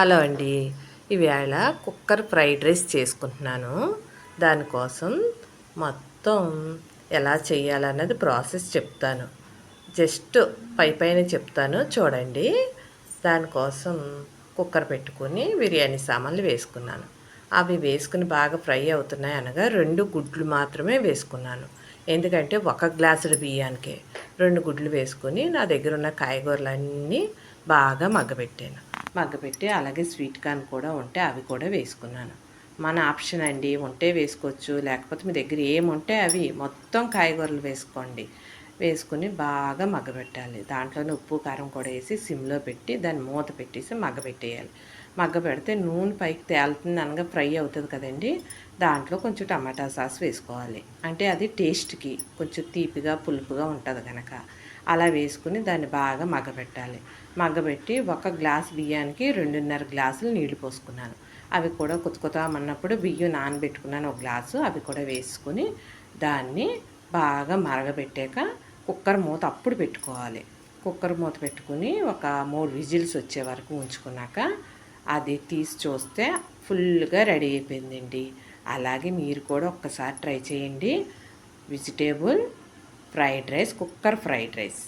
Hello అండి. ఈవేళ cooker fried rice చేసుకుంటున్నాను. దానికోసం మొత్తం ఎలా చేయాలన్నది ప్రాసెస్ చెప్తాను. జస్ట్ పైన చెప్తాను చూడండి. దానికోసం కుక్కర్ పెట్టుకొని బిర్యానీ సామాన్లు వేసుకున్నాను. అవి వేసుకుని బాగా ఫ్రై అవుతున్నాయి అనగా 2 గుడ్లు మాత్రమే వేసుకున్నాను. ఎందుకంటే 1 గ్లాసుడు బియ్యానికే 2 గుడ్లు వేసుకొని నా దగ్గర ఉన్న కాయగూరలన్నీ బాగా మగ్గబెట్టాను. మగ్గపెట్టి అలాగే స్వీట్ కార్న్ కూడా ఉంటే అవి కూడా వేసుకున్నాను. మన ఆప్షన్ అండి, ఉంటే వేసుకోవచ్చు, లేకపోతే మీ దగ్గర ఏముంటే అవి మొత్తం కాయగూరలు వేసుకోండి. వేసుకుని బాగా మగ్గబెట్టాలి. దాంట్లోనే ఉప్పు కారం కూడా వేసి సిమ్లో పెట్టి దాన్ని మూత పెట్టేసి మగ్గబెట్టేయాలి. మగ్గబెడితే నూనె పైకి తేలుతుంది అనగా ఫ్రై అవుతుంది కదండి. దాంట్లో కొంచెం టమాటా సాస్ వేసుకోవాలి. అంటే అది టేస్ట్కి కొంచెం తీపిగా పులుపుగా ఉంటుంది కనుక అలా వేసుకుని దాన్ని బాగా మగ్గబెట్టాలి. మగ్గబెట్టి 1 గ్లాస్ బియ్యానికి 2.5 గ్లాసులు నీళ్లు పోసుకున్నాను. అవి కూడా కుతకుతామన్నప్పుడు బియ్యం నానబెట్టుకున్నాను 1 గ్లాసు. అవి కూడా వేసుకుని దాన్ని బాగా మరగబెట్టాక కుక్కర్ మూత అప్పుడు పెట్టుకోవాలి. కుక్కర్ మూత పెట్టుకుని ఒక 3 విజిల్స్ వచ్చే వరకు ఉంచుకున్నాక అది తీసి చూస్తే ఫుల్గా రెడీ అయిపోయిందండి. అలాగే మీరు కూడా ఒక్కసారి ట్రై చేయండి. Vegetable fried rice, cooker fried rice.